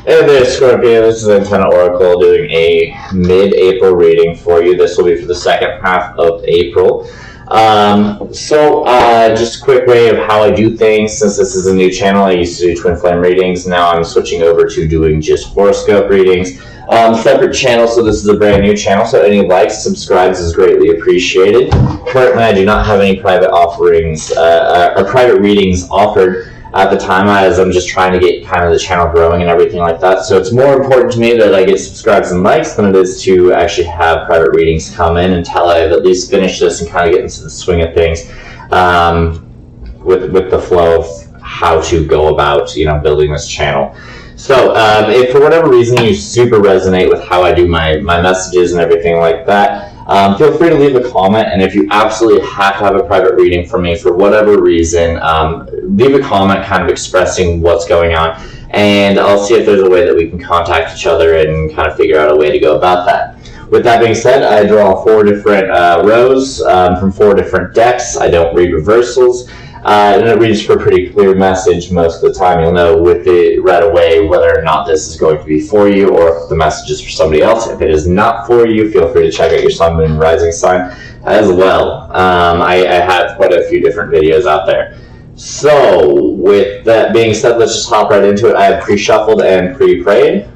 Hey there, Scorpio. This is Antenna Oracle doing a mid-April reading for you. This will be for the second half of April. Just a quick way of how I do things. Since this is a new channel, I used to do twin flame readings. Now I'm switching over to doing just horoscope readings. Separate channel, so this is a brand new channel. So any likes, subscribes is greatly appreciated. Currently, I do not have any private offerings or private readings offered at the time, as I'm just trying to get kind of the channel growing and everything like that. So it's more important to me that I get subscribes and likes than it is to actually have private readings come in until I've at least finished this and kind of get into the swing of things with the flow of how to go about, building this channel. So if for whatever reason you super resonate with how I do my messages and everything like that, feel free to leave a comment, and if you absolutely have to have a private reading from me for whatever reason, leave a comment kind of expressing what's going on, and I'll see if there's a way that we can contact each other and kind of figure out a way to go about that. With that being said, I draw 4 different rows from 4 different decks. I don't read reversals. And it reads for a pretty clear message most of the time. You'll know with it right away whether or not this is going to be for you or if the message is for somebody else. If it is not for you, feel free to check out your sun, moon, and rising sign as well. I have quite a few different videos out there. So with that being said, let's just hop right into it. I have pre-shuffled and pre-prayed.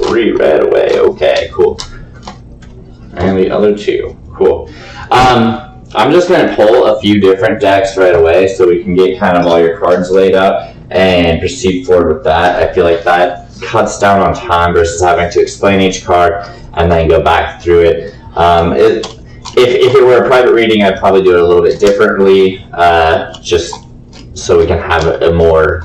Read away. Okay, cool. And the other 2. Cool. I'm just going to pull a few different decks right away so we can get kind of all your cards laid out and proceed forward with that. I feel like that cuts down on time versus having to explain each card and then go back through it. If it were a private reading, I'd probably do it a little bit differently, just so we can have a more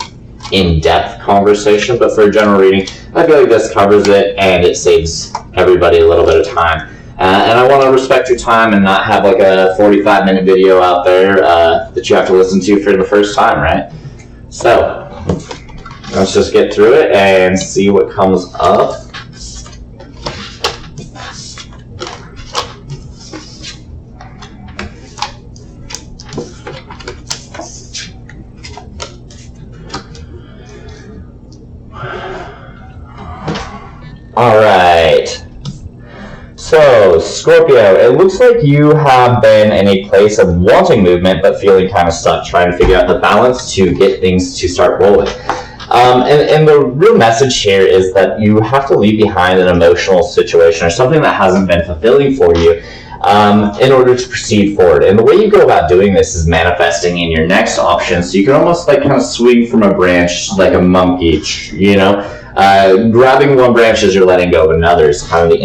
in-depth conversation. But for a general reading, I feel like this covers it and it saves everybody a little bit of time. And I want to respect your time and not have like a 45-minute video out there that you have to listen to for the first time, right? So let's just get through it and see what comes up. All right. So, Scorpio, it looks like you have been in a place of wanting movement but feeling kind of stuck, trying to figure out the balance to get things to start rolling. And the real message here is that you have to leave behind an emotional situation or something that hasn't been fulfilling for you in order to proceed forward. And the way you go about doing this is manifesting in your next option, so you can almost like kind of swing from a branch like a monkey, grabbing one branch as you're letting go of another is kind of the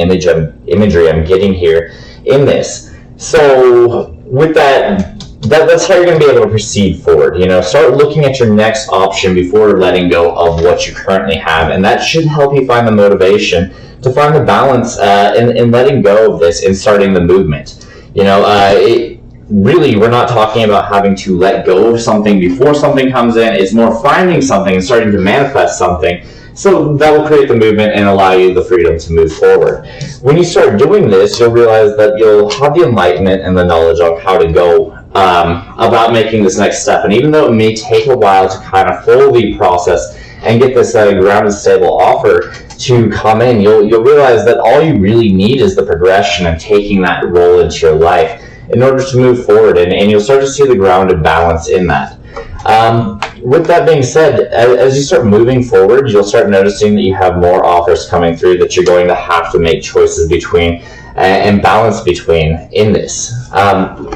imagery I'm getting here in this. So with that's how you're going to be able to proceed forward. Start looking at your next option before letting go of what you currently have, and that should help you find the motivation to find the balance in letting go of this and starting the movement. Really, we're not talking about having to let go of something before something comes in. It's more finding something and starting to manifest something. So that will create the movement and allow you the freedom to move forward. When you start doing this, you'll realize that you'll have the enlightenment and the knowledge on how to go about making this next step. And even though it may take a while to kind of fully process and get this grounded, stable offer to come in, you'll realize that all you really need is the progression and taking that role into your life in order to move forward. And you'll start to see the grounded balance in that. With that being said, as you start moving forward, you'll start noticing that you have more offers coming through that you're going to have to make choices between and balance between in this.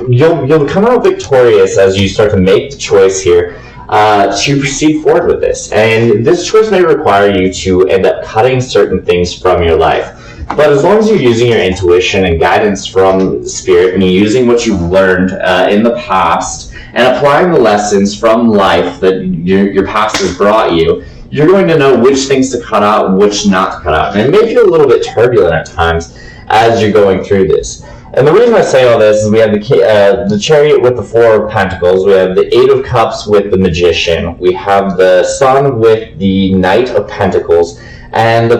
You'll come out victorious as you start to make the choice here to proceed forward with this. And this choice may require you to end up cutting certain things from your life. But as long as you're using your intuition and guidance from Spirit, and you're using what you've learned in the past, and applying the lessons from life that your past has brought you, you're going to know which things to cut out and which not to cut out. And it may feel a little bit turbulent at times as you're going through this. And the reason I say all this is we have the Chariot with the 4 of Pentacles, we have the 8 of Cups with the Magician, we have the Sun with the Knight of Pentacles, and the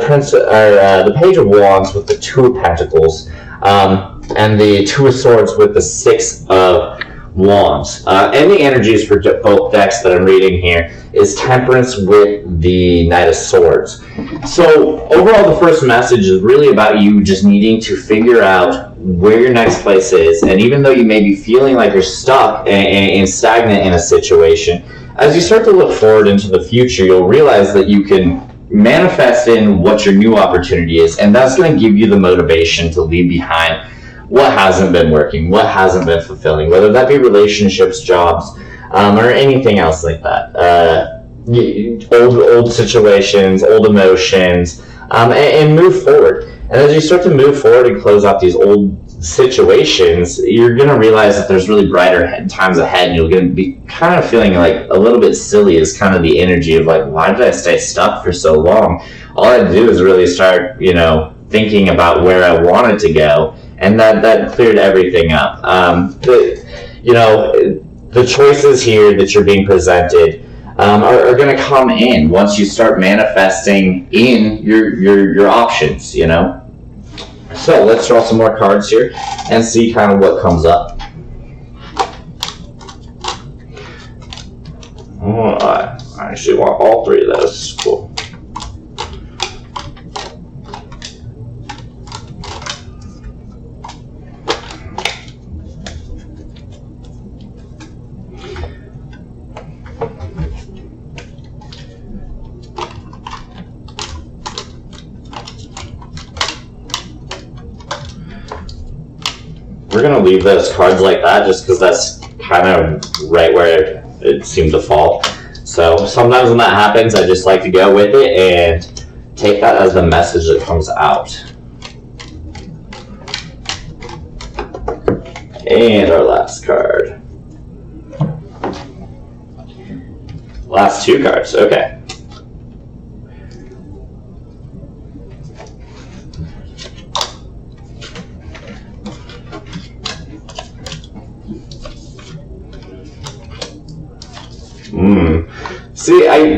Page of Wands with the 2 of Pentacles, and the 2 of Swords with the 6 of Wands. And the energies for both decks that I'm reading here is Temperance with the Knight of Swords. So overall, the first message is really about you just needing to figure out where your next place is. And even though you may be feeling like you're stuck and stagnant in a situation, as you start to look forward into the future, you'll realize that you can manifest in what your new opportunity is, and that's going to give you the motivation to leave behind what hasn't been working, what hasn't been fulfilling, whether that be relationships, jobs, or anything else like that. Old situations, old emotions, and move forward. And as you start to move forward and close out these old situations, you're going to realize that there's really brighter times ahead, and you're going to be kind of feeling like a little bit silly is kind of the energy of like, why did I stay stuck for so long? All I had to do is really start, thinking about where I wanted to go, and that cleared everything up. The choices here that you're being presented are going to come in once you start manifesting in your options, So let's draw some more cards here and see kind of what comes up. Oh, I actually want all three of those. Cool. We're going to leave those cards like that just because that's kind of right where it seemed to fall. So sometimes when that happens, I just like to go with it and take that as the message that comes out. And our last card. Last two cards, okay. See, I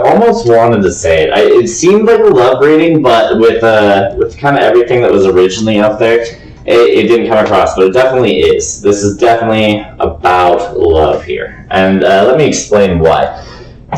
almost wanted to say it. It seemed like a love reading, but with kind of everything that was originally up there, it didn't come across. But it definitely is. This is definitely about love here, and let me explain why.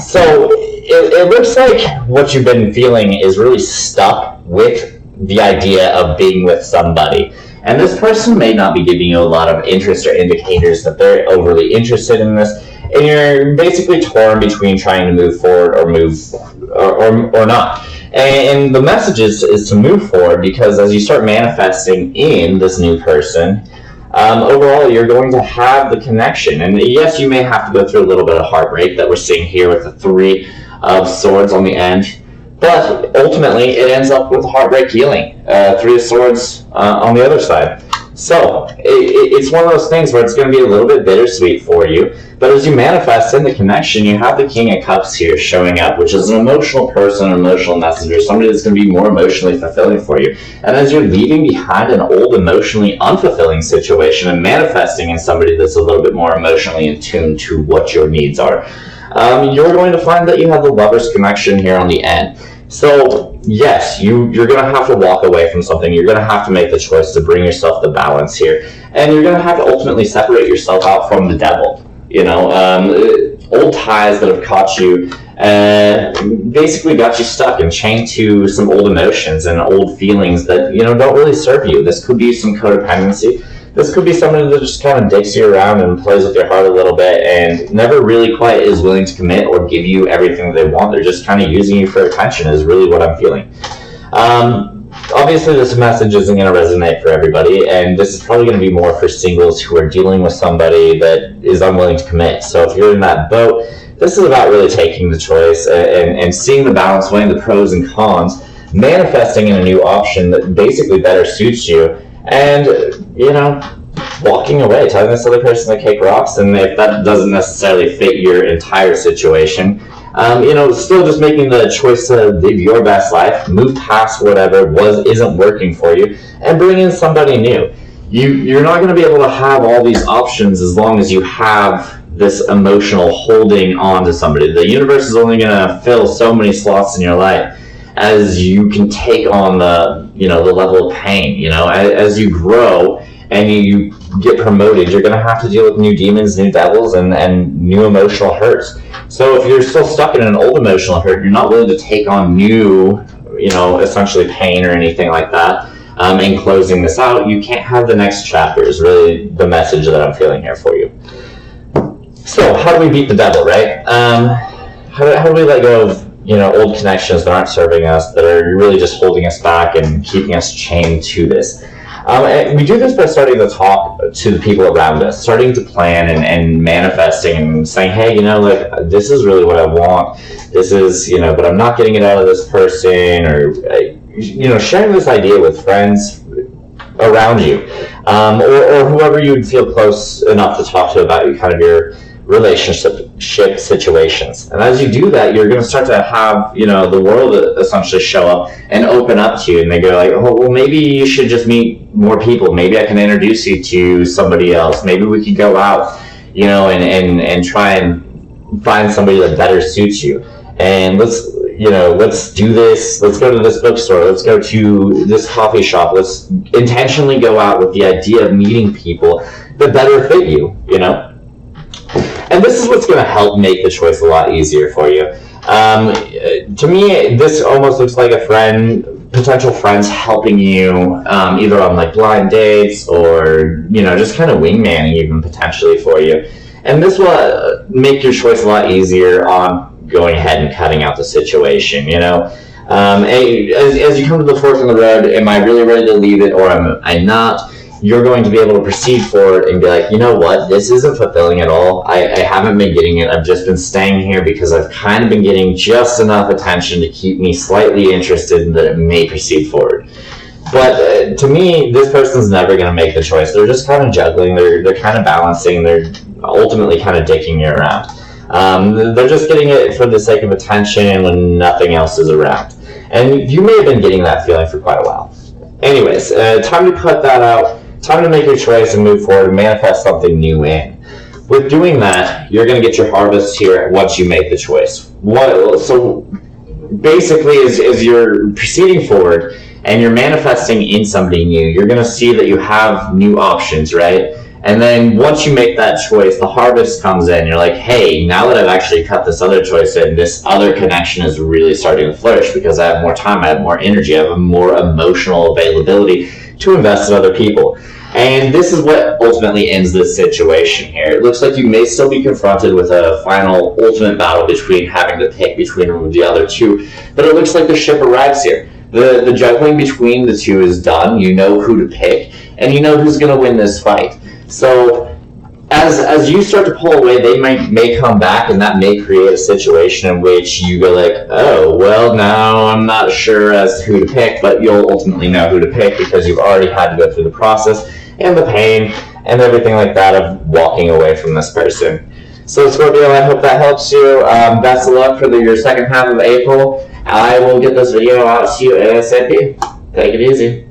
So it looks like what you've been feeling is really stuck with the idea of being with somebody. And this person may not be giving you a lot of interest or indicators that they're overly interested in this. And you're basically torn between trying to move forward or not. And the message is to move forward, because as you start manifesting in this new person, overall you're going to have the connection. And yes, you may have to go through a little bit of heartbreak that we're seeing here with the Three of Swords on the end. But ultimately, it ends up with heartbreak healing. Three of Swords on the other side. So it's one of those things where it's going to be a little bit bittersweet for you. But as you manifest in the connection, you have the King of Cups here showing up, which is an emotional person, an emotional messenger, somebody that's going to be more emotionally fulfilling for you. And as you're leaving behind an old, emotionally unfulfilling situation and manifesting in somebody that's a little bit more emotionally in tune to what your needs are, you're going to find that you have the Lover's connection here on the end. So yes, you're going to have to walk away from something. You're going to have to make the choice to bring yourself to balance here. And you're going to have to ultimately separate yourself out from the devil. Old ties that have caught you, basically got you stuck and chained to some old emotions and old feelings that, don't really serve you. This could be some codependency. This could be somebody that just kind of dicks you around and plays with your heart a little bit and never really quite is willing to commit or give you everything they want. They're just kind of using you for attention is really what I'm feeling. Obviously, this message isn't going to resonate for everybody, and this is probably going to be more for singles who are dealing with somebody that is unwilling to commit. So if you're in that boat, this is about really taking the choice and seeing the balance, weighing the pros and cons, manifesting in a new option that basically better suits you, and, walking away, telling this other person to kick rocks. And if that doesn't necessarily fit your entire situation, still just making the choice to live your best life, move past whatever isn't working for you, and bring in somebody new. You're not going to be able to have all these options as long as you have this emotional holding on to somebody. The universe is only going to fill so many slots in your life as you can take on the level of pain. As you grow and you get promoted, you're going to have to deal with new demons, new devils, and new emotional hurts. So if you're still stuck in an old emotional hurt, you're not willing to take on new, essentially pain or anything like that, in closing this out, you can't have the next chapter is really the message that I'm feeling here for you. So how do we beat the devil, right? How do we let go of old connections that aren't serving us, that are really just holding us back and keeping us chained to this? And we do this by starting to talk to the people around us, starting to plan and manifesting and saying, hey, this is really what I want. This is, but I'm not getting it out of this person, or, sharing this idea with friends around you, or whoever you would feel close enough to talk to about your relationship situations. And as you do that, you're going to start to have the world essentially show up and open up to you, and they go like, oh, well, maybe you should just meet more people. Maybe I can introduce you to somebody else. Maybe we could go out and try and find somebody that better suits you, and let's do this. Let's go to this bookstore. Let's go to this coffee shop. Let's intentionally go out with the idea of meeting people that better fit you, And this is what's going to help make the choice a lot easier for you. To me, this almost looks like potential friends helping you either on like blind dates or, just kind of wingmanning even potentially for you. And this will make your choice a lot easier on going ahead and cutting out the situation, As you come to the fork in the road, am I really ready to leave it or am I not? You're going to be able to proceed forward and be like, you know what, this isn't fulfilling at all. I haven't been getting it. I've just been staying here because I've kind of been getting just enough attention to keep me slightly interested in that it may proceed forward. But to me, this person's never going to make the choice. They're just kind of juggling. They're kind of balancing. They're ultimately kind of dicking you around. They're just getting it for the sake of attention when nothing else is around. And you may have been getting that feeling for quite a while. Anyways, time to cut that out. Time to make your choice and move forward and manifest something new in. With doing that, you're going to get your harvest here once you make the choice. So basically, as you're proceeding forward and you're manifesting in somebody new, you're going to see that you have new options, right? And then once you make that choice, the harvest comes in. You're like, hey, now that I've actually cut this other choice in, this other connection is really starting to flourish because I have more time, I have more energy, I have a more emotional availability to invest in other people. And this is what ultimately ends this situation here. It looks like you may still be confronted with a final ultimate battle between having to pick between the other two, but it looks like the ship arrives here. The juggling between the two is done. You know who to pick, and you know who's going to win this fight. So as you start to pull away, they may come back, and that may create a situation in which you go like, oh, well, now I'm not sure as to who to pick, but you'll ultimately know who to pick because you've already had to go through the process and the pain and everything like that of walking away from this person. So Scorpio, I hope that helps you. Best of luck for your second half of April. I will get this video out to you ASAP. Take it easy.